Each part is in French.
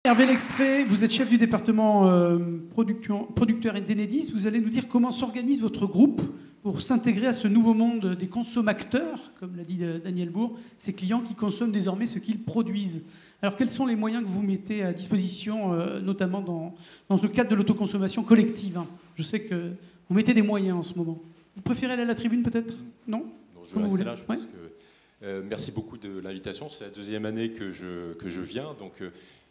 Hervé Lextrait, vous êtes chef du département producteur et d'Enedis. Vous allez nous dire comment s'organise votre groupe pour s'intégrer à ce nouveau monde des consommateurs, comme l'a dit Daniel Bourg, ces clients qui consomment désormais ce qu'ils produisent. Alors quels sont les moyens que vous mettez à disposition, notamment dans le cadre de l'autoconsommation collective? Je sais que vous mettez des moyens en ce moment. Vous préférez aller à la tribune peut-être? Non, je vais rester là, je pense que... merci beaucoup de l'invitation. C'est la deuxième année que je viens. Donc,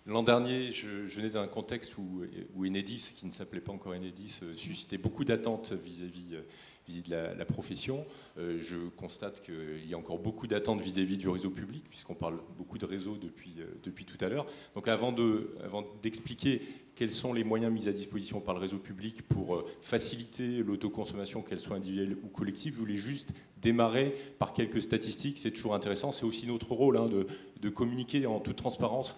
l'an dernier, je venais d'un contexte où Enedis, qui ne s'appelait pas encore Enedis, suscitait beaucoup d'attentes vis-à-vis de la profession. Je constate qu'il y a encore beaucoup d'attentes vis-à-vis du réseau public, puisqu'on parle beaucoup de réseau depuis tout à l'heure. Donc avant d'expliquer quels sont les moyens mis à disposition par le réseau public pour faciliter l'autoconsommation, qu'elle soit individuelle ou collective, je voulais juste démarrer par quelques statistiques. C'est toujours intéressant. C'est aussi notre rôle de communiquer en toute transparence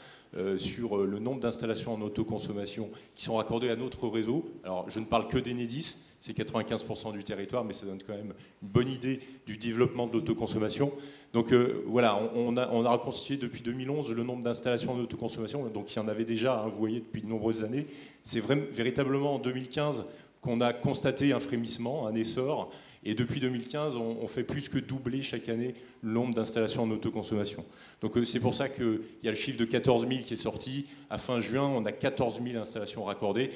sur le nombre d'installations en autoconsommation qui sont raccordées à notre réseau. Alors, je ne parle que d'Enedis, c'est 95% du territoire, mais ça donne quand même une bonne idée du développement de l'autoconsommation. Donc voilà, on a reconstitué depuis 2011 le nombre d'installations en autoconsommation, donc il y en avait déjà, vous voyez, depuis de nombreuses années. C'est véritablement en 2015 qu'on a constaté un frémissement, un essor, et depuis 2015, on fait plus que doubler chaque année le nombre d'installations en autoconsommation. Donc c'est pour ça qu'il y a le chiffre de 14 000 qui est sorti. À fin juin, on a 14 000 installations raccordées.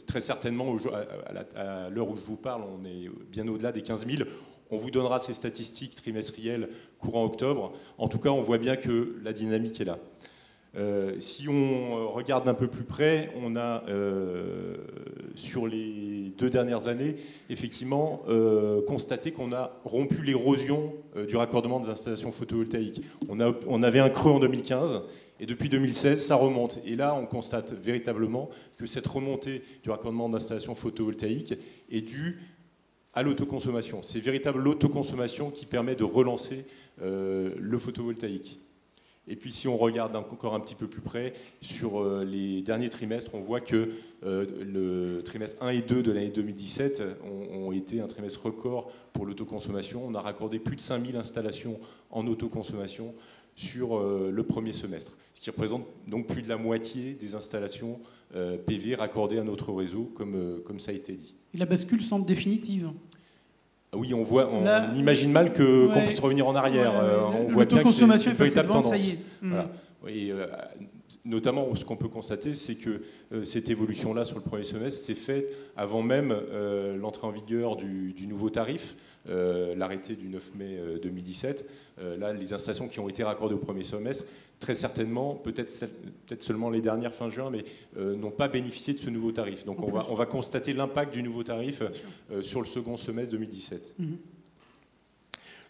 Très certainement, à l'heure où je vous parle, on est bien au-delà des 15 000. On vous donnera ces statistiques trimestrielles courant octobre. En tout cas, on voit bien que la dynamique est là. Si on regarde d'un peu plus près, on a, sur les 2 dernières années, effectivement, constaté qu'on a rompu l'érosion du raccordement des installations photovoltaïques. On avait un creux en 2015, et depuis 2016, ça remonte. Et là, on constate véritablement que cette remontée du raccordement d'installations photovoltaïques est due à l'autoconsommation. C'est véritable l'autoconsommation qui permet de relancer le photovoltaïque. Et puis si on regarde encore un petit peu plus près, sur les derniers trimestres, on voit que le trimestre 1 et 2 de l'année 2017 ont été un trimestre record pour l'autoconsommation. On a raccordé plus de 5000 installations en autoconsommation sur le premier semestre, ce qui représente donc plus de la moitié des installations PV raccordées à notre réseau, comme ça a été dit. Et la bascule semble définitive. Oui, on imagine mal qu'on puisse revenir en arrière. On voit bien que c'est une véritable tendance. Ça y est. Voilà. Et, notamment, ce qu'on peut constater, c'est que cette évolution-là sur le premier semestre s'est faite avant même l'entrée en vigueur du nouveau tarif, l'arrêté du 9 mai 2017. Là, les installations qui ont été raccordées au premier semestre, très certainement, peut-être seulement les dernières fin juin, mais n'ont pas bénéficié de ce nouveau tarif. Donc on va constater l'impact du nouveau tarif sur le second semestre 2017.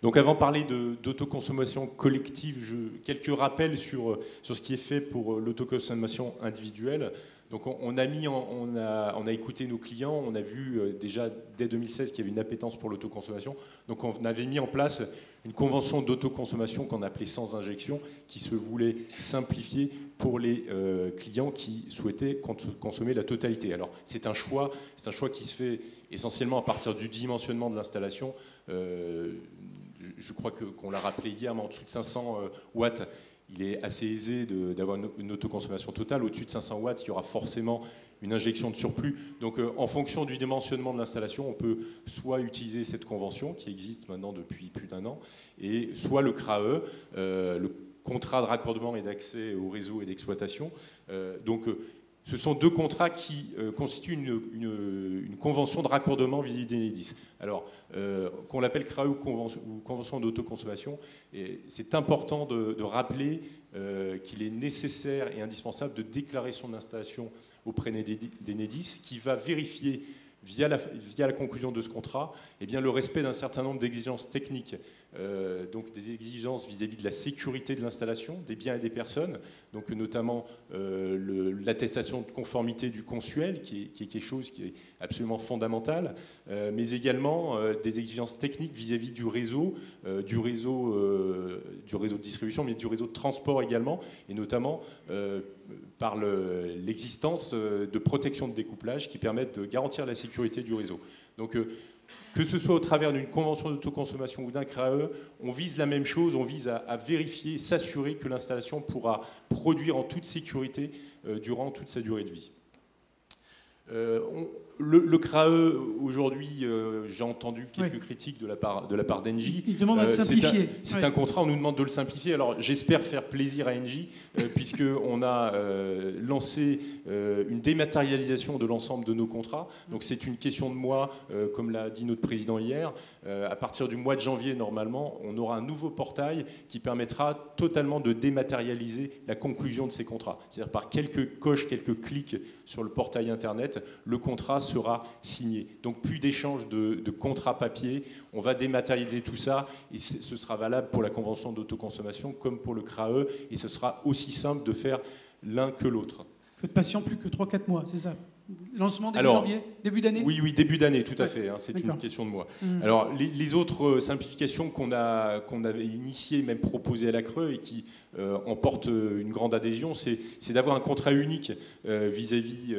Donc avant de parler d'autoconsommation collective, quelques rappels sur ce qui est fait pour l'autoconsommation individuelle. Donc on a écouté nos clients, on a vu déjà dès 2016 qu'il y avait une appétence pour l'autoconsommation. Donc on avait mis en place une convention d'autoconsommation qu'on appelait sans injection, qui se voulait simplifier pour les clients qui souhaitaient consommer la totalité. Alors c'est un choix qui se fait essentiellement à partir du dimensionnement de l'installation. Je crois qu'on l'a rappelé hier, mais en dessous de 500 watts, il est assez aisé d'avoir une autoconsommation totale. Au-dessus de 500 watts, il y aura forcément une injection de surplus. Donc en fonction du dimensionnement de l'installation, on peut soit utiliser cette convention qui existe maintenant depuis plus d'1 an, et soit le CRAE, le contrat de raccordement et d'accès au réseau et d'exploitation. Ce sont 2 contrats qui constituent une convention de raccordement vis-à-vis d'Enedis. Alors, qu'on l'appelle CRAE ou convention d'autoconsommation, c'est important de rappeler qu'il est nécessaire et indispensable de déclarer son installation auprès d'Enedis, qui va vérifier via la conclusion de ce contrat, eh bien, le respect d'un certain nombre d'exigences techniques, donc des exigences vis-à-vis de la sécurité de l'installation, des biens et des personnes, donc notamment l'attestation de conformité du consuel, qui est quelque chose qui est absolument fondamental, mais également des exigences techniques vis-à-vis du réseau de distribution, mais du réseau de transport également, et notamment par l'existence de protections de découplage qui permettent de garantir la sécurité du réseau. Donc que ce soit au travers d'une convention d'autoconsommation ou d'un CRAE, on vise la même chose, on vise à vérifier, s'assurer que l'installation pourra produire en toute sécurité durant toute sa durée de vie. Le CRAE, aujourd'hui, j'ai entendu quelques critiques de la part d'Engie. Il demande à le simplifier. C'est un contrat, on nous demande de le simplifier. Alors j'espère faire plaisir à Engie, puisqu'on a lancé une dématérialisation de l'ensemble de nos contrats. Donc c'est une question de mois, comme l'a dit notre président hier. À partir du mois de janvier, normalement, on aura un nouveau portail qui permettra totalement de dématérialiser la conclusion de ces contrats. C'est-à-dire par quelques coches, quelques clics sur le portail Internet, le contrat sera signé. Donc plus d'échange de contrats papier, on va dématérialiser tout ça et ce sera valable pour la convention d'autoconsommation comme pour le CRAE et ce sera aussi simple de faire l'un que l'autre. Faut être patient plus que 3-4 mois, c'est ça? Lancement début janvier, début d'année? Oui, début d'année, tout à fait. Hein, c'est une question de mois. Alors, les autres simplifications qu'on avait initiées, même proposées à la CRE et qui emportent une grande adhésion, c'est d'avoir un contrat unique vis-à-vis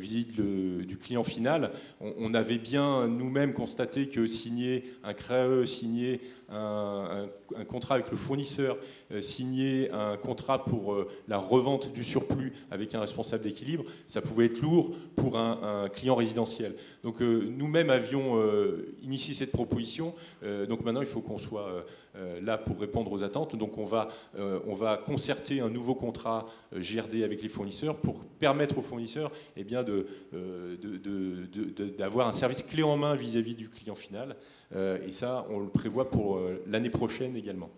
du client final. On avait bien nous-mêmes constaté que signer un CRE, signer un contrat avec le fournisseur, signer un contrat pour la revente du surplus avec un responsable d'équilibre, ça pouvait être lourd pour un client résidentiel. Donc nous-mêmes avions initié cette proposition, donc maintenant il faut qu'on soit là pour répondre aux attentes. Donc on va concerter un nouveau contrat GRD avec les fournisseurs pour permettre aux fournisseurs d'avoir un service clé en main vis-à-vis du client final. Et ça, on le prévoit pour l'année prochaine également.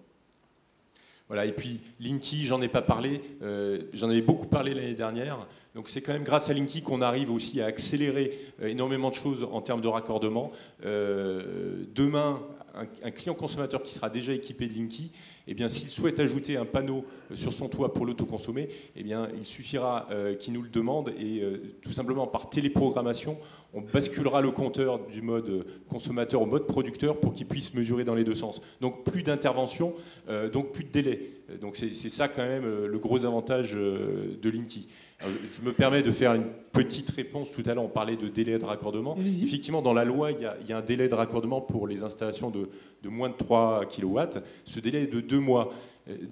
Voilà, et puis Linky, j'en ai pas parlé, j'en avais beaucoup parlé l'année dernière. Donc c'est quand même grâce à Linky qu'on arrive aussi à accélérer énormément de choses en termes de raccordement. Demain, un client consommateur qui sera déjà équipé de Linky, eh bien, s'il souhaite ajouter un panneau sur son toit pour l'autoconsommer, eh bien, il suffira qu'il nous le demande et tout simplement par téléprogrammation, on basculera le compteur du mode consommateur au mode producteur pour qu'il puisse mesurer dans les deux sens. Donc plus d'intervention, donc plus de délai. Donc c'est ça quand même le gros avantage de Linky. Alors, je me permets de faire une petite réponse. Tout à l'heure, on parlait de délai de raccordement. Effectivement, dans la loi, il y a un délai de raccordement pour les installations de moins de 3 kW. Ce délai est de 2 mois.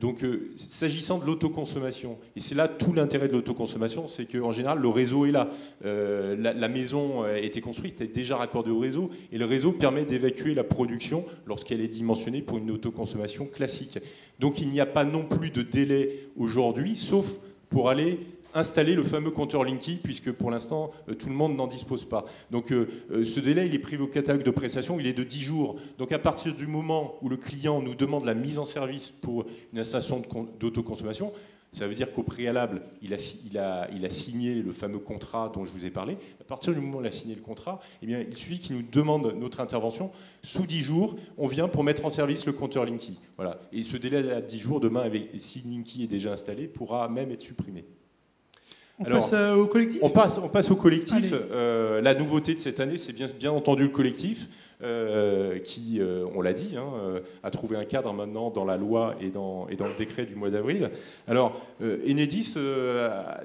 Donc, s'agissant de l'autoconsommation, et c'est là tout l'intérêt de l'autoconsommation, c'est qu'en général, le réseau est là. La maison a été construite, est déjà raccordée au réseau, et le réseau permet d'évacuer la production lorsqu'elle est dimensionnée pour une autoconsommation classique. Donc, il n'y a pas non plus de délai aujourd'hui, sauf pour aller installer le fameux compteur Linky, puisque pour l'instant, tout le monde n'en dispose pas. Donc ce délai, il est prévu au catalogue de prestations, il est de 10 jours. Donc à partir du moment où le client nous demande la mise en service pour une installation d'autoconsommation, ça veut dire qu'au préalable, il a signé le fameux contrat dont je vous ai parlé. À partir du moment où il a signé le contrat, eh bien, il suffit qu'il nous demande notre intervention. Sous 10 jours, on vient pour mettre en service le compteur Linky. Voilà. Et ce délai à 10 jours, demain, si Linky est déjà installé, pourra même être supprimé. On passe au collectif ? On passe au collectif. La nouveauté de cette année, c'est bien entendu le collectif, qui, on l'a dit, a trouvé un cadre maintenant dans la loi et dans le décret du mois d'avril. Alors, Enedis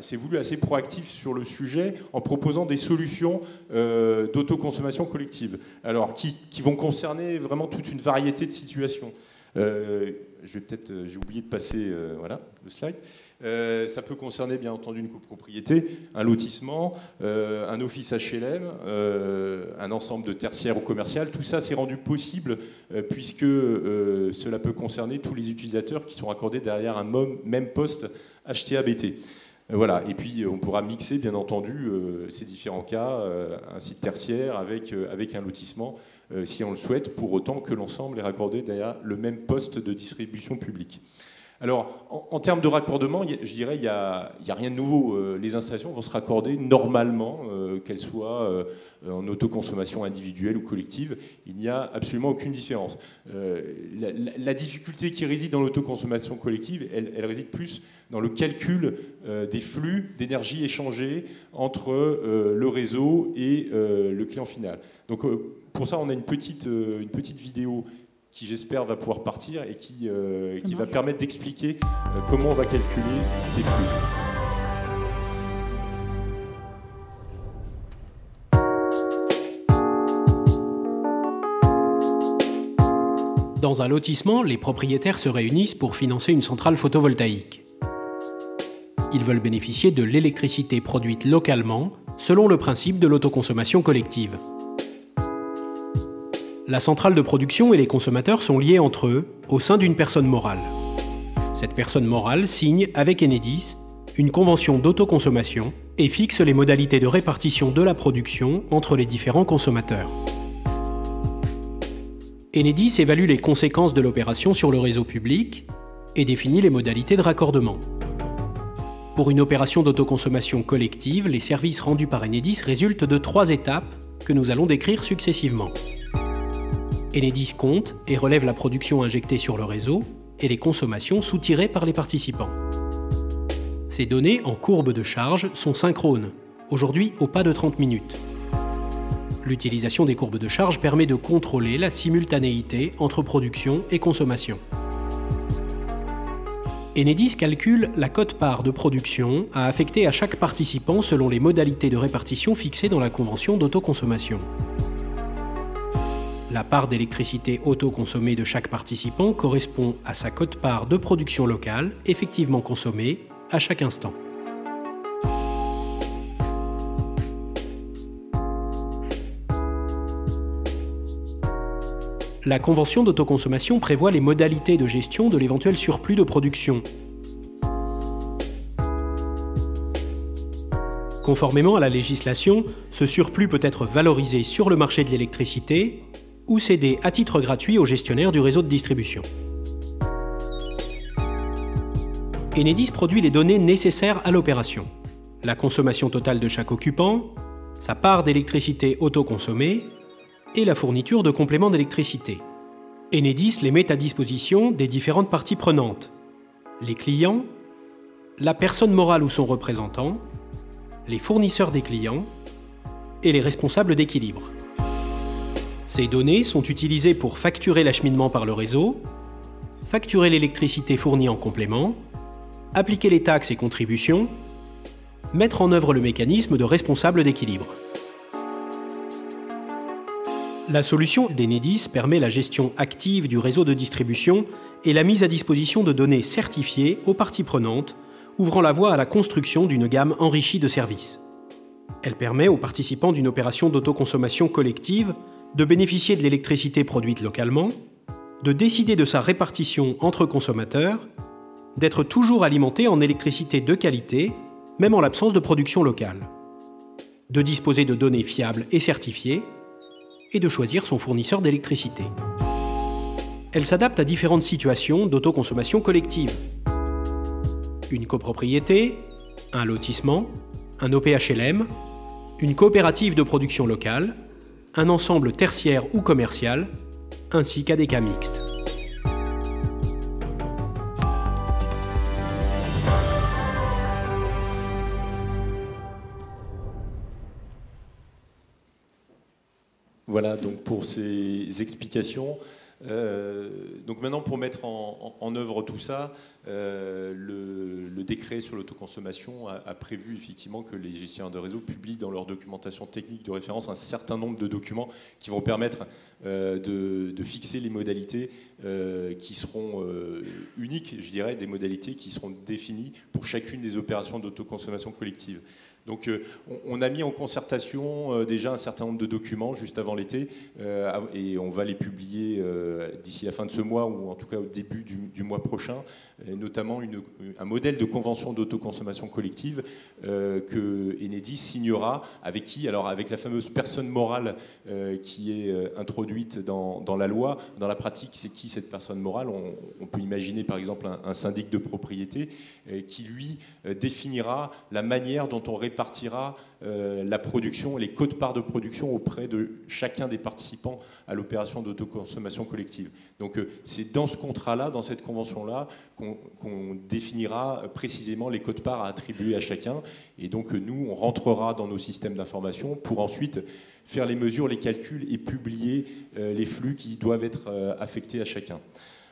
s'est voulu assez proactif sur le sujet en proposant des solutions d'autoconsommation collective, alors qui vont concerner vraiment toute une variété de situations. J'ai oublié de passer voilà, le slide. Ça peut concerner bien entendu une copropriété, un lotissement, un office HLM, un ensemble de tertiaire ou commercial. Tout ça s'est rendu possible puisque cela peut concerner tous les utilisateurs qui sont raccordés derrière un même poste HTA-BT. Voilà. Et puis on pourra mixer bien entendu ces différents cas, un site tertiaire avec un lotissement, si on le souhaite, pour autant que l'ensemble est raccordé derrière le même poste de distribution publique. Alors, en termes de raccordement, je dirais qu'il n'y a rien de nouveau. Les installations vont se raccorder normalement, qu'elles soient en autoconsommation individuelle ou collective. Il n'y a absolument aucune différence. La difficulté qui réside dans l'autoconsommation collective, elle réside plus dans le calcul des flux d'énergie échangés entre le réseau et le client final. Donc, pour ça, on a une petite vidéo qui, j'espère, va pouvoir partir et qui va permettre d'expliquer comment on va calculer ces flux. Dans un lotissement, les propriétaires se réunissent pour financer une centrale photovoltaïque. Ils veulent bénéficier de l'électricité produite localement, selon le principe de l'autoconsommation collective. La centrale de production et les consommateurs sont liés entre eux au sein d'une personne morale. Cette personne morale signe avec Enedis une convention d'autoconsommation et fixe les modalités de répartition de la production entre les différents consommateurs. Enedis évalue les conséquences de l'opération sur le réseau public et définit les modalités de raccordement. Pour une opération d'autoconsommation collective, les services rendus par Enedis résultent de 3 étapes que nous allons décrire successivement. Enedis compte et relève la production injectée sur le réseau et les consommations soutirées par les participants. Ces données en courbe de charge sont synchrones, aujourd'hui au pas de 30 minutes. L'utilisation des courbes de charge permet de contrôler la simultanéité entre production et consommation. Enedis calcule la quote-part de production à affecter à chaque participant selon les modalités de répartition fixées dans la convention d'autoconsommation. La part d'électricité autoconsommée de chaque participant correspond à sa quote-part de production locale effectivement consommée à chaque instant. La convention d'autoconsommation prévoit les modalités de gestion de l'éventuel surplus de production. Conformément à la législation, ce surplus peut être valorisé sur le marché de l'électricité ou cédé à titre gratuit au gestionnaire du réseau de distribution. Enedis produit les données nécessaires à l'opération. La consommation totale de chaque occupant, sa part d'électricité autoconsommée et la fourniture de compléments d'électricité. Enedis les met à disposition des différentes parties prenantes, les clients, la personne morale ou son représentant, les fournisseurs des clients et les responsables d'équilibre. Ces données sont utilisées pour facturer l'acheminement par le réseau, facturer l'électricité fournie en complément, appliquer les taxes et contributions, mettre en œuvre le mécanisme de responsable d'équilibre. La solution d'Enedis permet la gestion active du réseau de distribution et la mise à disposition de données certifiées aux parties prenantes, ouvrant la voie à la construction d'une gamme enrichie de services. Elle permet aux participants d'une opération d'autoconsommation collective de bénéficier de l'électricité produite localement, de décider de sa répartition entre consommateurs, d'être toujours alimenté en électricité de qualité, même en l'absence de production locale, de disposer de données fiables et certifiées, et de choisir son fournisseur d'électricité. Elle s'adapte à différentes situations d'autoconsommation collective. Une copropriété, un lotissement, un OPHLM, une coopérative de production locale, un ensemble tertiaire ou commercial, ainsi qu'à des cas mixtes. Voilà donc pour ces explications. Donc maintenant, pour mettre en œuvre tout ça, le décret sur l'autoconsommation a prévu effectivement que les gestionnaires de réseau publient dans leur documentation technique de référence un certain nombre de documents qui vont permettre de fixer les modalités qui seront uniques, je dirais, des modalités qui seront définies pour chacune des opérations d'autoconsommation collective. Donc on a mis en concertation déjà un certain nombre de documents juste avant l'été et on va les publier d'ici la fin de ce mois ou en tout cas au début du mois prochain, notamment un modèle de convention d'autoconsommation collective que Enedis signera avec qui? Alors avec la fameuse personne morale qui est introduite dans la loi. Dans la pratique, c'est qui cette personne morale? On peut imaginer par exemple un syndic de propriété qui lui définira la manière dont on répartira la production, les quotes-parts de production auprès de chacun des participants à l'opération d'autoconsommation collective. Donc c'est dans ce contrat-là, dans cette convention-là, qu'on définira précisément les quotes-parts à attribuer à chacun. Et donc nous, on rentrera dans nos systèmes d'information pour ensuite faire les mesures, les calculs et publier les flux qui doivent être affectés à chacun.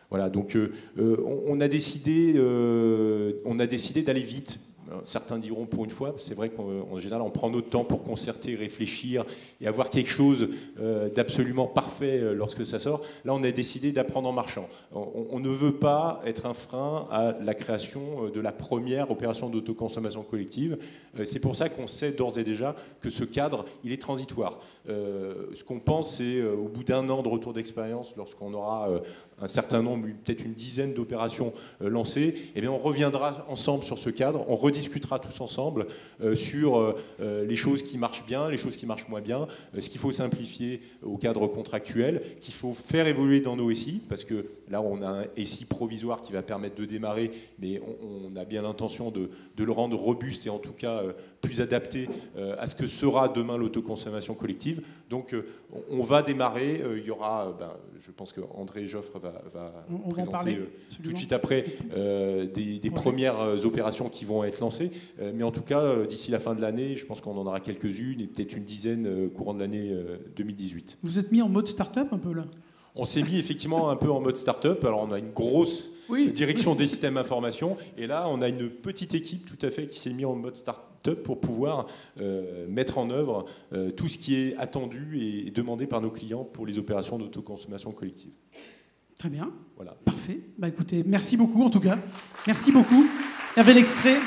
Voilà, donc on a décidé d'aller vite certains diront pour une fois, c'est vrai qu'en général on prend notre temps pour concerter, réfléchir et avoir quelque chose d'absolument parfait lorsque ça sort. Là on a décidé d'apprendre en marchant. On ne veut pas être un frein à la création de la première opération d'autoconsommation collective. C'est pour ça qu'on sait d'ores et déjà que ce cadre, il est transitoire. Ce qu'on pense, c'est au bout d'un an de retour d'expérience, lorsqu'on aura un certain nombre, peut-être une dizaine d'opérations lancées, eh bien on reviendra ensemble sur ce cadre, on rediscutera tous ensemble sur les choses qui marchent bien, les choses qui marchent moins bien, ce qu'il faut simplifier au cadre contractuel, qu'il faut faire évoluer dans nos SI, parce que là on a un SI provisoire qui va permettre de démarrer, mais on a bien l'intention de le rendre robuste et en tout cas plus adapté à ce que sera demain l'autoconsommation collective. Donc on va démarrer, il y aura, je pense qu'André Joffre va présenter tout de suite après des premières opérations qui vont être lancées, mais en tout cas d'ici la fin de l'année, je pense qu'on en aura quelques-unes et peut-être une dizaine courant de l'année 2018. Vous êtes mis en mode start-up un peu là? On s'est mis effectivement un peu en mode start-up. Alors on a une grosse direction des systèmes d'information et là on a une petite équipe tout à fait qui s'est mis en mode start-up pour pouvoir mettre en œuvre tout ce qui est attendu et demandé par nos clients pour les opérations d'autoconsommation collective. Très bien. Voilà. Parfait. Écoutez, merci beaucoup en tout cas. Merci beaucoup. Il y avait l'extrait.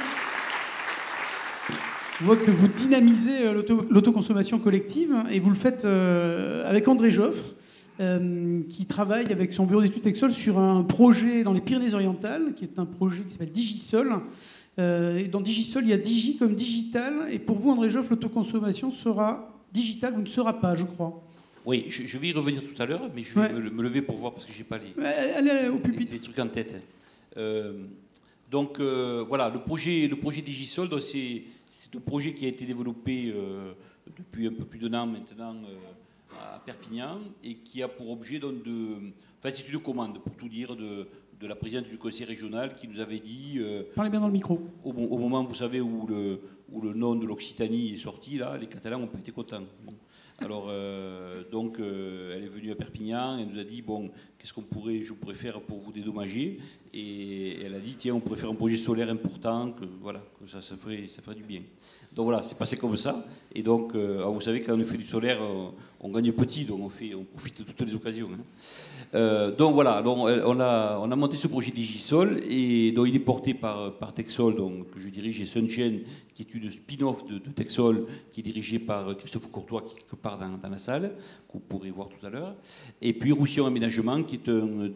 Je vois que vous dynamisez l'autoconsommation collective et vous le faites avec André Joffre, qui travaille avec son bureau d'études Texol sur un projet dans les Pyrénées-Orientales, qui est un projet qui s'appelle Digisol. Et dans Digisol, il y a Digi comme digital. Et pour vous, André Joffre, l'autoconsommation sera digitale ou ne sera pas, je crois. Oui, je vais y revenir tout à l'heure, mais je vais me lever pour voir parce que je n'ai pas les trucs en tête. Donc voilà, le projet Digisol, c'est un projet qui a été développé depuis un peu plus d'un an maintenant à Perpignan et qui a pour objet donc enfin c'est une commande pour tout dire de la présidente du conseil régional qui nous avait dit parlez bien dans le micro. Au moment, vous savez, où le nom de l'Occitanie est sorti, là, les Catalans n'ont pas été contents. Alors, elle est venue à Perpignan et nous a dit, bon, qu'est-ce je pourrais faire pour vous dédommager? Et elle a dit, tiens, on pourrait faire un projet solaire important, que ça ferait du bien. Donc voilà, c'est passé comme ça. Et donc, vous savez, quand on fait du solaire, on gagne petit, donc on profite de toutes les occasions. Donc voilà, alors on a monté ce projet Digisol et donc il est porté par Texol, donc, que je dirige, et Sunchain, qui est une spin-off de Texol, qui est dirigé par Christophe Courtois, qui est quelque part dans la salle, que vous pourrez voir tout à l'heure. Et puis Roussillon Aménagement, qui est une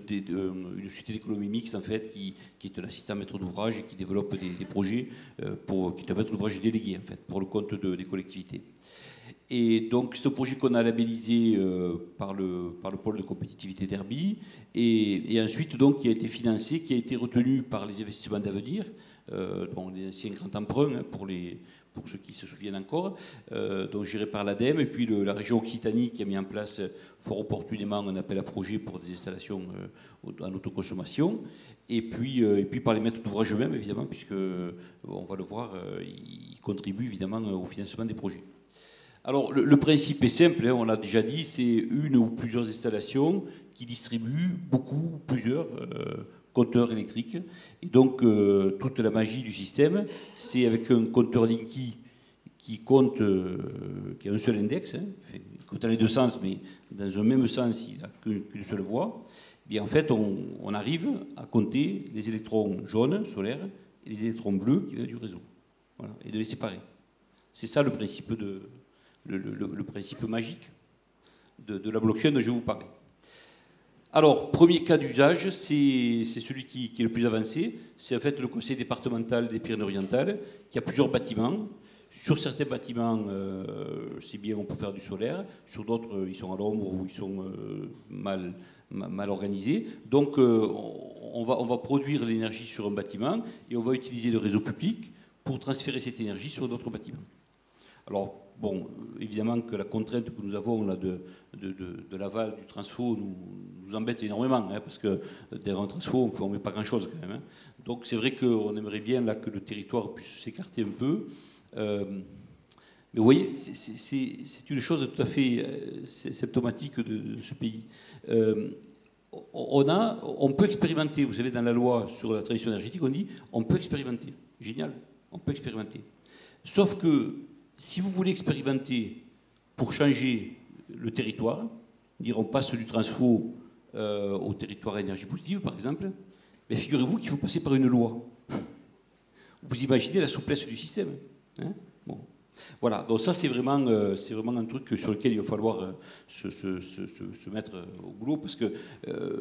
société d'économie mixte, en fait, qui est un assistant maître d'ouvrage et qui développe des projets, qui est un maître d'ouvrage délégué, en fait, pour le compte des collectivités. Et donc, c'est un projet qu'on a labellisé par le pôle de compétitivité d'Herbie, et ensuite, donc, qui a été financé, qui a été retenu par les investissements d'avenir, donc les anciens grands emprunts, pour ceux qui se souviennent encore, donc géré par l'ADEME, et puis la région Occitanie qui a mis en place fort opportunément un appel à projet pour des installations en autoconsommation, et puis par les maîtres d'ouvrage eux-mêmes, évidemment, puisque, on va le voir, ils contribuent évidemment au financement des projets. Alors, le principe est simple, on l'a déjà dit, c'est une ou plusieurs installations qui distribuent plusieurs compteurs électriques. Et donc, toute la magie du système, c'est avec un compteur Linky qui compte, qui a un seul index, il compte dans les deux sens, mais dans un même sens, il n'a qu'une seule voie. Bien, en fait, on arrive à compter les électrons jaunes, solaires, et les électrons bleus qui viennent du réseau. Voilà, et de les séparer. C'est ça le principe le principe magique de la blockchain dont je vais vous parler. Alors, premier cas d'usage, c'est celui qui est le plus avancé. C'est en fait le conseil départemental des Pyrénées-Orientales qui a plusieurs bâtiments. Sur certains bâtiments, c'est bien, on peut faire du solaire. Sur d'autres, ils sont à l'ombre ou ils sont mal organisés. Donc, on va produire l'énergie sur un bâtiment et on va utiliser le réseau public pour transférer cette énergie sur d'autres bâtiments. Alors, bon, évidemment que la contrainte que nous avons là, de l'aval du transfo nous embête énormément, parce que derrière un transfo, on ne met pas grand-chose quand même. Donc c'est vrai qu'on aimerait bien là, que le territoire puisse s'écarter un peu. Mais vous voyez, c'est une chose tout à fait symptomatique de ce pays. On peut expérimenter, vous savez, dans la loi sur la transition énergétique, on dit on peut expérimenter. Génial. On peut expérimenter. Sauf que si vous voulez expérimenter pour changer le territoire, dire on passe du transfo au territoire à énergie positive, par exemple, mais figurez-vous qu'il faut passer par une loi. Vous imaginez la souplesse du système. Hein, bon. Voilà, donc ça c'est vraiment un truc sur lequel il va falloir se mettre au boulot, parce que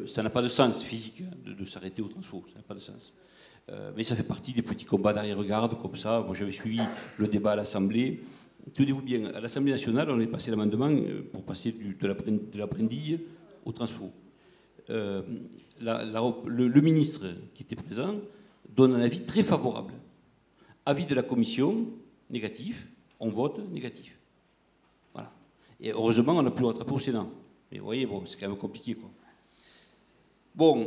ça n'a pas de sens physique de s'arrêter au transfo, ça n'a pas de sens. Mais ça fait partie des petits combats d'arrière-garde, comme ça. Moi j'avais suivi le débat à l'Assemblée. Tenez-vous bien, à l'Assemblée nationale, on a passé l'amendement pour passer de la brindille au transfo. Le ministre qui était présent donne un avis très favorable. Avis de la commission, négatif. On vote négatif. Voilà. Et heureusement, on a pu le rattraper au Sénat. Mais vous voyez, bon, c'est quand même compliqué, quoi. Bon,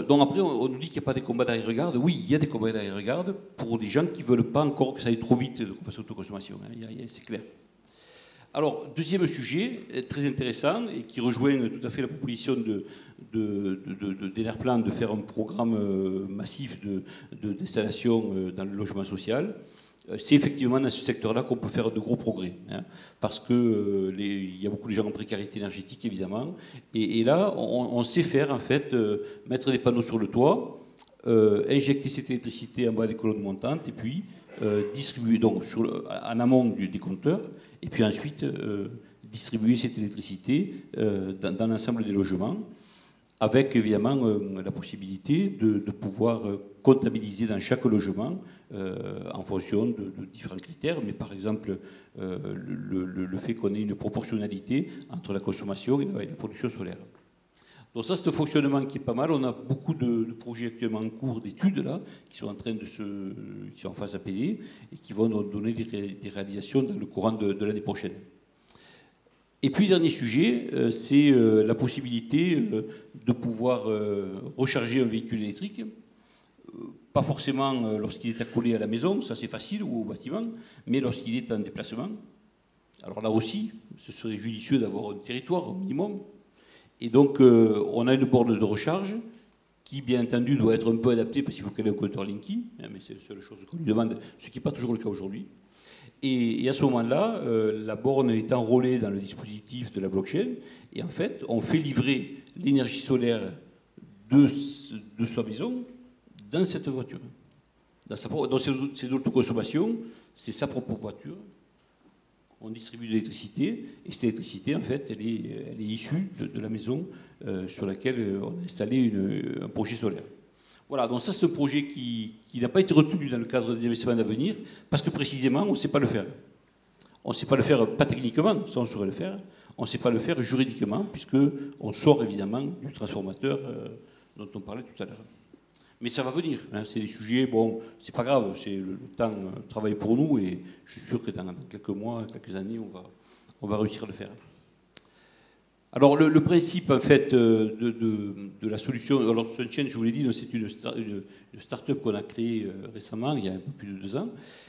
donc après, on nous dit qu'il n'y a pas des combats d'arrière-garde. Oui, il y a des combats d'arrière-garde pour des gens qui ne veulent pas encore que ça aille trop vite de façon d'autoconsommation. Hein, c'est clair. Alors, deuxième sujet, très intéressant, et qui rejoint tout à fait la proposition d'Enerplan de faire un programme massif d'installation dans le logement social. C'est effectivement dans ce secteur-là qu'on peut faire de gros progrès, hein, parce qu'il y a beaucoup de gens en précarité énergétique, évidemment, et là, on sait faire, en fait, mettre des panneaux sur le toit, injecter cette électricité en bas des colonnes montantes, et puis distribuer donc en amont des compteurs, et puis ensuite distribuer cette électricité dans l'ensemble des logements, avec évidemment la possibilité de pouvoir comptabiliser dans chaque logement en fonction de différents critères, mais par exemple le fait qu'on ait une proportionnalité entre la consommation et la production solaire. Donc ça, c'est un fonctionnement qui est pas mal. On a beaucoup de projets actuellement en cours d'études là, qui sont en train qui sont en phase APD et qui vont nous donner des réalisations dans le courant de l'année prochaine. Et puis, dernier sujet, c'est la possibilité de pouvoir recharger un véhicule électrique. Pas forcément lorsqu'il est accolé à la maison, ça c'est facile, ou au bâtiment, mais lorsqu'il est en déplacement. Alors là aussi, ce serait judicieux d'avoir un territoire au minimum. Et donc, on a une borne de recharge qui, bien entendu, doit être un peu adaptée parce qu'il faut qu'elle ait un compteur Linky, hein, mais c'est la seule chose qu'on lui demande, ce qui n'est pas toujours le cas aujourd'hui. Et à ce moment-là, la borne est enrôlée dans le dispositif de la blockchain, et en fait, on fait livrer l'énergie solaire de sa maison dans cette voiture. Dans ses autoconsommations, c'est sa propre voiture. On distribue de l'électricité, et cette électricité, en fait, elle est issue de la maison sur laquelle on a installé un projet solaire. Voilà, donc ça c'est un projet qui n'a pas été retenu dans le cadre des investissements d'avenir, parce que précisément, on ne sait pas le faire. On ne sait pas le faire, pas techniquement, ça on saurait le faire, on ne sait pas le faire juridiquement, puisqu'on sort évidemment du transformateur dont on parlait tout à l'heure. Mais ça va venir, hein, c'est des sujets, bon, c'est pas grave, c'est le temps travaille pour nous, et je suis sûr que dans quelques mois, quelques années, on va réussir à le faire. Alors le principe en fait de la solution, alors SunChain, je vous l'ai dit, c'est une start-up qu'on a créée récemment, il y a un peu plus de 2 ans.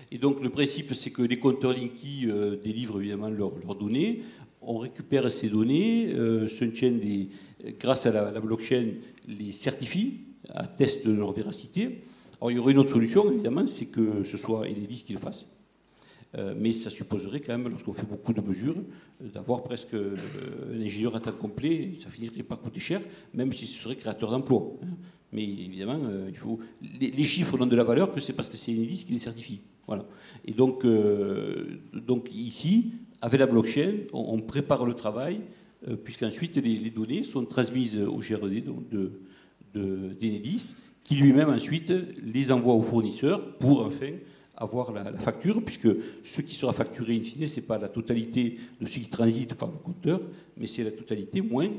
Et donc le principe, c'est que les compteurs Linky délivrent évidemment leurs données. On récupère ces données, SunChain, grâce à la blockchain, les certifie, atteste de leur véracité. Alors il y aurait une autre solution, évidemment, c'est que ce soit Enedis qui le fasse. Mais ça supposerait quand même, lorsqu'on fait beaucoup de mesures, d'avoir presque un ingénieur à temps complet, et ça finirait pas coûter cher, même si ce serait créateur d'emplois. Mais évidemment, il faut les chiffres donnent de la valeur que c'est parce que c'est Enedis qui les certifie. Voilà. Et donc ici, avec la blockchain, on prépare le travail, puisqu'ensuite les données sont transmises au GRD d'Enedis, qui lui-même ensuite les envoie au fournisseur pour enfin avoir la facture, puisque ce qui sera facturé in fine, ce n'est pas la totalité de ce qui transite par le compteur, mais c'est la totalité moins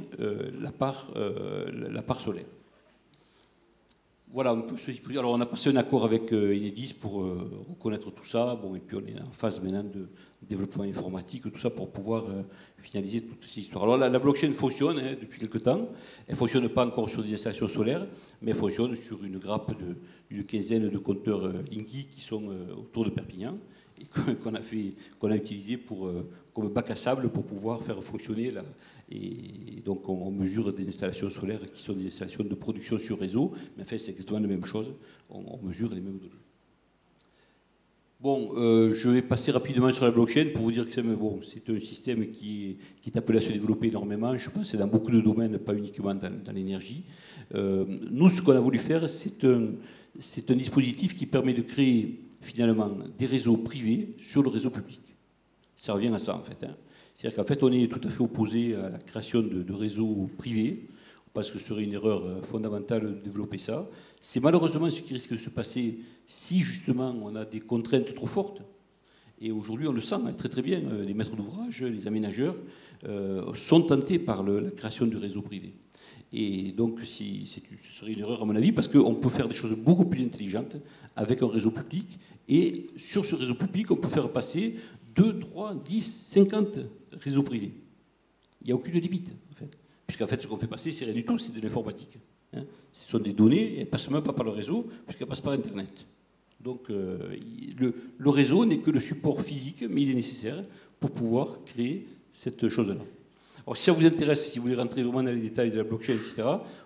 la part solaire. Voilà un peu ce dispositif. Alors on a passé un accord avec Enedis pour reconnaître tout ça, bon, et puis on est en phase maintenant de développement informatique, tout ça pour pouvoir finaliser toutes ces histoires. Alors la blockchain fonctionne depuis quelque temps, elle ne fonctionne pas encore sur des installations solaires, mais elle fonctionne sur une grappe d'une quinzaine de compteurs Linky qui sont autour de Perpignan, et qu'on a utilisé comme bac à sable pour pouvoir faire fonctionner et donc on mesure des installations solaires qui sont des installations de production sur réseau, mais en fait c'est exactement la même chose, on mesure les mêmes données. Bon, je vais passer rapidement sur la blockchain pour vous dire que c'est un système qui est appelé à se développer énormément. Je pense que c'est dans beaucoup de domaines, pas uniquement dans l'énergie. Nous, ce qu'on a voulu faire, c'est un dispositif qui permet de créer finalement des réseaux privés sur le réseau public. Ça revient à ça en fait. C'est-à-dire qu'en fait, on est tout à fait opposé à la création de réseaux privés. Parce que ce serait une erreur fondamentale de développer ça. C'est malheureusement ce qui risque de se passer si justement on a des contraintes trop fortes. Et aujourd'hui on le sent très très bien, les maîtres d'ouvrage, les aménageurs sont tentés par la création du réseau privé. Et donc ce serait une erreur à mon avis parce qu'on peut faire des choses beaucoup plus intelligentes avec un réseau public. Et sur ce réseau public on peut faire passer 2, 3, 10, 50 réseaux privés. Il n'y a aucune limite en fait. Puisqu'en fait, ce qu'on fait passer, c'est rien du tout, c'est de l'informatique. Ce sont des données, et elles ne passent même pas par le réseau, puisqu'elles passent par Internet. Donc, le réseau n'est que le support physique, mais il est nécessaire pour pouvoir créer cette chose-là. Alors, si ça vous intéresse, si vous voulez rentrer vraiment dans les détails de la blockchain, etc.,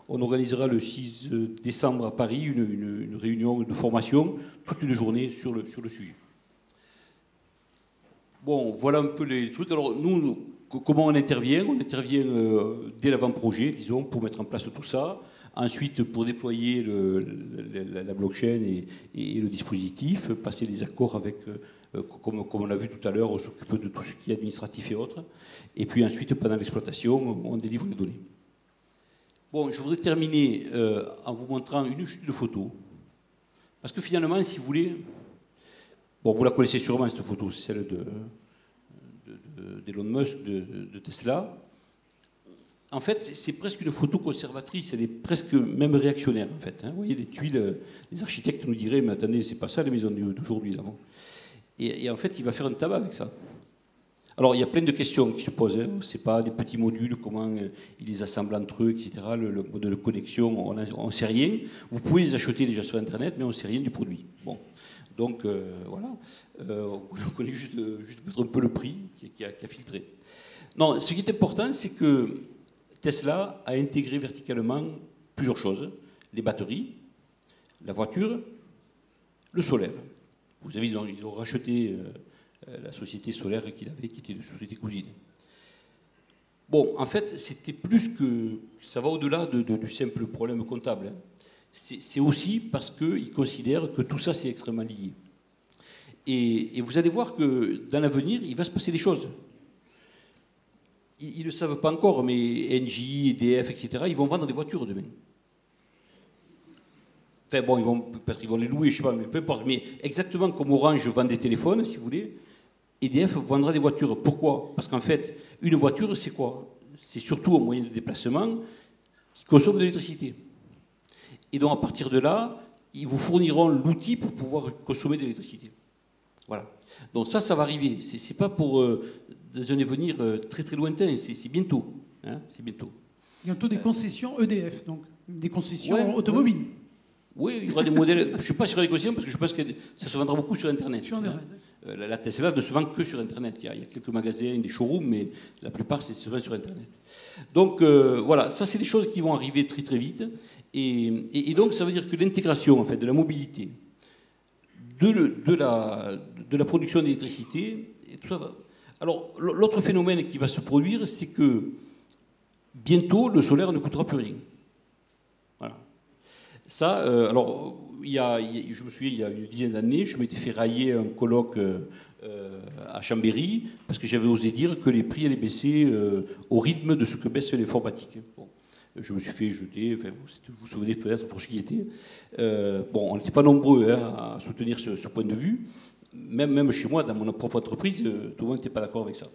on organisera le 6 décembre à Paris une réunion de formation, toute une journée sur le sujet. Bon, voilà un peu les trucs. Alors, nous, comment on intervient? On intervient dès l'avant-projet, disons, pour mettre en place tout ça. Ensuite, pour déployer la blockchain et le dispositif, passer des accords avec, comme on l'a vu tout à l'heure, on s'occupe de tout ce qui est administratif et autres. Et puis ensuite, pendant l'exploitation, on délivre les données. Bon, je voudrais terminer en vous montrant une chute de photo. Parce que finalement, si vous voulez... Bon, vous la connaissez sûrement, cette photo, c'est celle d'Elon Musk, de Tesla. En fait, c'est presque une photo conservatrice, elle est presque même réactionnaire, en fait. Vous voyez, les tuiles, les architectes nous diraient, mais attendez, c'est pas ça les maisons d'aujourd'hui, là. Et en fait, il va faire un tabac avec ça. Alors, il y a plein de questions qui se posent. C'est pas des petits modules, comment ils les assemblent entre eux, etc. Le mode de connexion, on ne sait rien. Vous pouvez les acheter déjà sur Internet, mais on ne sait rien du produit. Bon. Donc, voilà. On connaît juste peut-être un peu le prix qui a filtré. Non, ce qui est important, c'est que Tesla a intégré verticalement plusieurs choses. Les batteries, la voiture, le solaire. Vous savez, ils ont racheté la société solaire qu'il avait, qui était une société cousine. Bon, en fait, c'était plus que... Ça va au-delà du simple problème comptable. C'est aussi parce qu'ils considèrent que tout ça, c'est extrêmement lié. Et vous allez voir que dans l'avenir, il va se passer des choses. Ils ne le savent pas encore, mais Engie, EDF, etc., ils vont vendre des voitures demain. Enfin bon, parce qu'ils vont les louer, je ne sais pas, mais peu importe. Mais exactement comme Orange vend des téléphones, si vous voulez, EDF vendra des voitures. Pourquoi? Parce qu'en fait, une voiture, c'est quoi? C'est surtout un moyen de déplacement qui consomme de l'électricité. Et donc, à partir de là, ils vous fourniront l'outil pour pouvoir consommer de l'électricité. Voilà. Donc ça va arriver. C'est pas pour dans un avenir très très lointain. C'est bientôt. Hein, c'est bientôt. Bientôt des concessions EDF, donc des concessions automobiles. Ouais. Oui, il y aura des modèles. Je ne suis pas sur les concessions parce que je pense que ça se vendra beaucoup sur Internet. Sur Internet. La Tesla ne se vend que sur Internet. Il y a quelques magasins, des showrooms, mais la plupart, c'est se vend sur Internet. Donc voilà, ça c'est des choses qui vont arriver très très vite. Et donc ça veut dire que l'intégration en fait, de la mobilité, de la production d'électricité, et tout ça va. Alors l'autre phénomène qui va se produire, c'est que bientôt le solaire ne coûtera plus rien. Voilà. Ça, alors je me souviens, il y a une dizaine d'années, je m'étais fait railler un colloque à Chambéry parce que j'avais osé dire que les prix allaient baisser au rythme de ce que baisse l'informatique. Bon. Je me suis fait jeter, enfin, vous vous souvenez peut-être pour ce qui était. Bon, on n'était pas nombreux à soutenir ce point de vue. Même chez moi, dans mon propre entreprise, tout le monde n'était pas d'accord avec ça.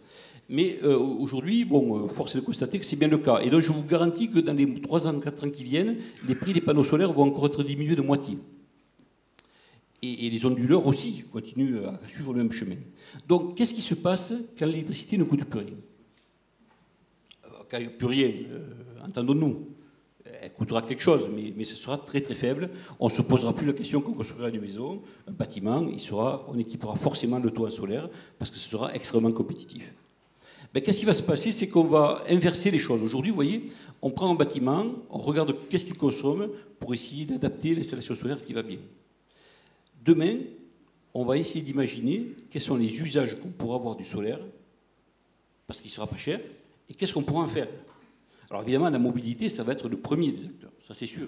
Mais aujourd'hui, bon, force est de constater que c'est bien le cas. Et donc je vous garantis que dans les 3 ans, 4 ans qui viennent, les prix des panneaux solaires vont encore être diminués de moitié. Et les onduleurs aussi continuent à suivre le même chemin. Donc qu'est-ce qui se passe quand l'électricité ne coûte plus rien? Quand plus rien, entendons-nous, elle coûtera quelque chose, mais ce sera très très faible. On ne se posera plus la question qu'on construira une maison, un bâtiment, on équipera forcément le toit en solaire parce que ce sera extrêmement compétitif. Ben, qu'est-ce qui va se passer? C'est qu'on va inverser les choses. Aujourd'hui, vous voyez, on prend un bâtiment, on regarde qu'est-ce qu'il consomme pour essayer d'adapter l'installation solaire qui va bien. Demain, on va essayer d'imaginer quels sont les usages qu'on pourra avoir du solaire, parce qu'il ne sera pas cher, et qu'est-ce qu'on pourra en faire. Alors évidemment, la mobilité, ça va être le premier des acteurs, ça c'est sûr.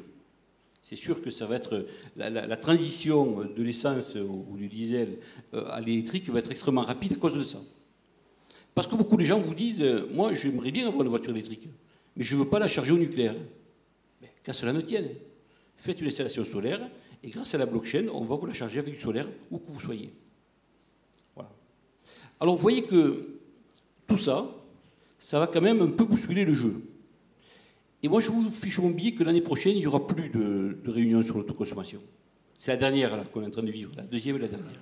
C'est sûr que ça va être la transition de l'essence ou du diesel à l'électrique va être extrêmement rapide à cause de ça. Parce que beaucoup de gens vous disent, moi j'aimerais bien avoir une voiture électrique, mais je ne veux pas la charger au nucléaire. Mais qu'à cela ne tienne, faites une installation solaire, et grâce à la blockchain, on va vous la charger avec du solaire, où que vous soyez. Voilà. Alors vous voyez que tout ça, ça va quand même un peu bousculer le jeu. Et moi, je vous fiche mon billet que l'année prochaine, il n'y aura plus de réunions sur l'autoconsommation. C'est la dernière qu'on est en train de vivre, la deuxième et la dernière.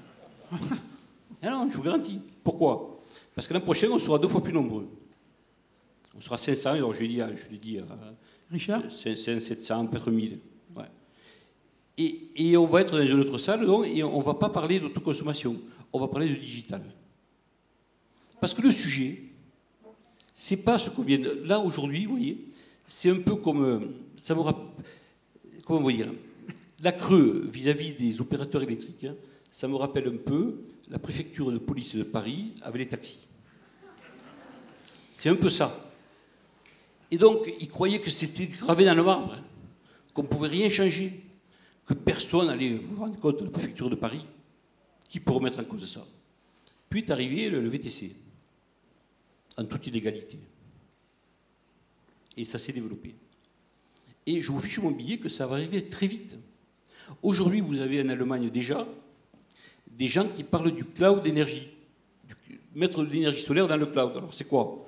Ah non, je vous garantis. Pourquoi? Parce que l'an prochain, on sera 2 fois plus nombreux. On sera 500, alors je l'ai dit Richard 500, 700, peut-être 1000. Ouais. Et on va être dans une autre salle, donc, et on ne va pas parler d'autoconsommation, on va parler de digital. Parce que le sujet, c'est pas ce qu'on vient de... Là, aujourd'hui, vous voyez, c'est un peu comme... Ça vous rappelle... Comment vous dire? La creux vis-à-vis des opérateurs électriques, hein, ça me rappelle un peu la préfecture de police de Paris avec les taxis. C'est un peu ça. Et donc, ils croyaient que c'était gravé dans le marbre, hein, qu'on ne pouvait rien changer, que personne allait vous rendre compte de la préfecture de Paris, qui pourrait remettre en cause ça. Puis est arrivé le VTC, en toute illégalité. Et ça s'est développé. Et je vous fiche mon billet que ça va arriver très vite. Aujourd'hui, vous avez en Allemagne déjà des gens qui parlent du cloud énergie, mettre de l'énergie solaire dans le cloud. Alors c'est quoi?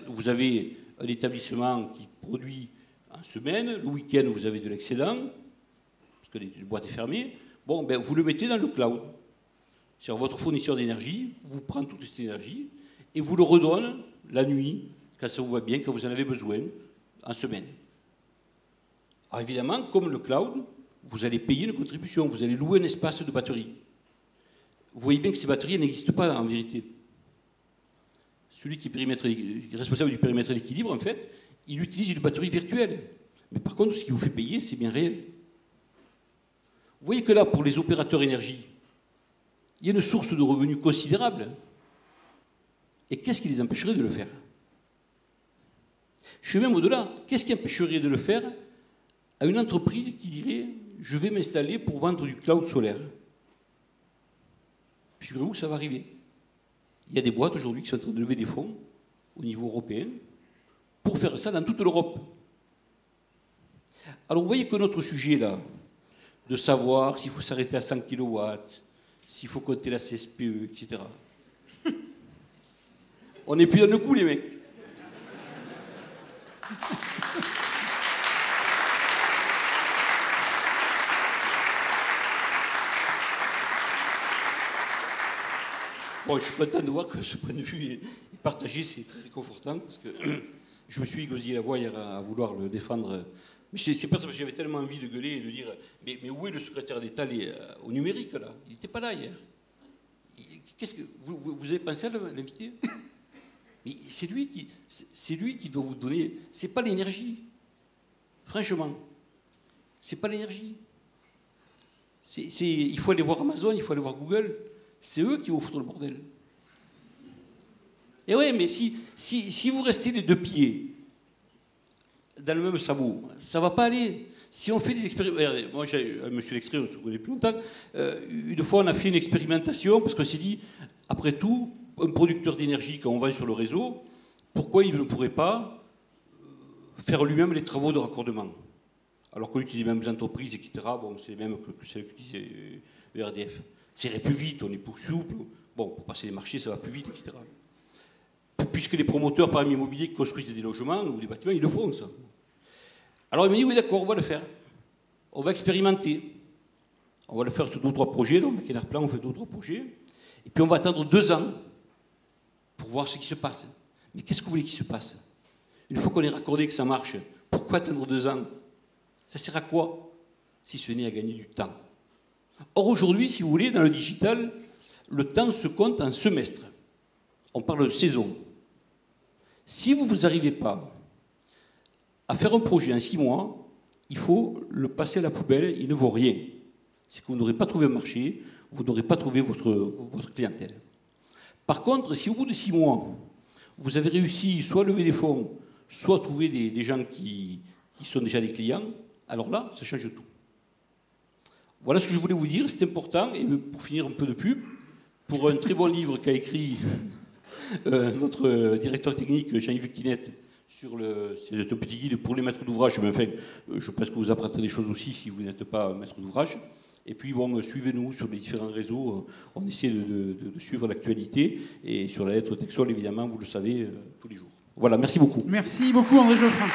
Vous avez un établissement qui produit en semaine, le week-end vous avez de l'excédent, parce que les boîtes sont fermées, vous le mettez dans le cloud. C'est-à-dire votre fournisseur d'énergie vous prend toute cette énergie et vous le redonne la nuit, quand ça vous va bien, quand vous en avez besoin, en semaine. Alors évidemment, comme le cloud, vous allez payer une contribution, vous allez louer un espace de batterie. Vous voyez bien que ces batteries n'existent pas en vérité. Celui qui est responsable du périmètre d'équilibre, en fait, il utilise une batterie virtuelle. Mais par contre, ce qui vous fait payer, c'est bien réel. Vous voyez que là, pour les opérateurs énergie, il y a une source de revenus considérable. Et qu'est-ce qui les empêcherait de le faire? Je suis même au-delà. Qu'est-ce qui empêcherait de le faire à une entreprise qui dirait « je vais m'installer pour vendre du cloud solaire ». Figurez-vous que ça va arriver. Il y a des boîtes aujourd'hui qui sont en train de lever des fonds au niveau européen pour faire ça dans toute l'Europe. Alors vous voyez que notre sujet là, de savoir s'il faut s'arrêter à 100 kW, s'il faut compter la CSPE, etc. On n'est plus dans le coup, les mecs. Bon, je suis content de voir que ce point de vue est partagé, c'est très réconfortant, parce que je me suis égosillé la voix hier à vouloir le défendre. Mais c'est pas parce que j'avais tellement envie de gueuler et de dire mais où est le secrétaire d'État au numérique, là? Il n'était pas là hier. Qu'est-ce que vous avez pensé à l'inviter? Mais c'est lui qui doit vous donner. C'est pas l'énergie. Franchement, c'est pas l'énergie. Il faut aller voir Amazon, il faut aller voir Google. C'est eux qui vont foutre le bordel. Et oui, mais si vous restez les deux pieds dans le même sabot, ça ne va pas aller. Si on fait des expérimentations... Moi, monsieur Lextrait, on se connaît plus longtemps. Une fois, on a fait une expérimentation parce qu'on s'est dit, après tout, un producteur d'énergie, quand on va sur le réseau, pourquoi il ne pourrait pas faire lui-même les travaux de raccordement? Alors qu'on utilise les mêmes entreprises, etc. Bon, c'est les mêmes que celles qu'utilisait ERDF. Ça irait plus vite, on est plus souple. Bon, pour passer les marchés, ça va plus vite, etc. Puisque les promoteurs, parmi immobiliers, qui construisent des logements ou des bâtiments, ils le font, ça. Alors il m'a dit, oui, d'accord, on va le faire. On va expérimenter. On va le faire sur 2 ou 3 projets. Donc, avec Enerplan, on fait 2 ou 3 projets. Et puis, on va attendre 2 ans pour voir ce qui se passe. Mais qu'est-ce que vous voulez qu'il se passe? Une fois qu'on est raccordé, que ça marche, pourquoi attendre 2 ans? Ça sert à quoi? Si ce n'est à gagner du temps. Or, aujourd'hui, si vous voulez, dans le digital, le temps se compte en semestres. On parle de saison. Si vous n'arrivez pas à faire un projet en 6 mois, il faut le passer à la poubelle, il ne vaut rien. C'est que vous n'aurez pas trouvé un marché, vous n'aurez pas trouvé votre clientèle. Par contre, si au bout de 6 mois, vous avez réussi soit à lever des fonds, soit à trouver des gens qui sont déjà des clients, alors là, ça change tout. Voilà ce que je voulais vous dire, c'est important. Et pour finir un peu de pub, pour un très bon livre qu'a écrit notre directeur technique Jean-Yves Quinette sur c'est un petit guide pour les maîtres d'ouvrage. Mais enfin, je pense que vous apprendrez des choses aussi si vous n'êtes pas maître d'ouvrage. Et puis, bon, suivez-nous sur les différents réseaux. On essaie de suivre l'actualité. Et sur la lettre Texol, évidemment, vous le savez, tous les jours. Voilà, merci beaucoup. Merci beaucoup, André Geoffrin.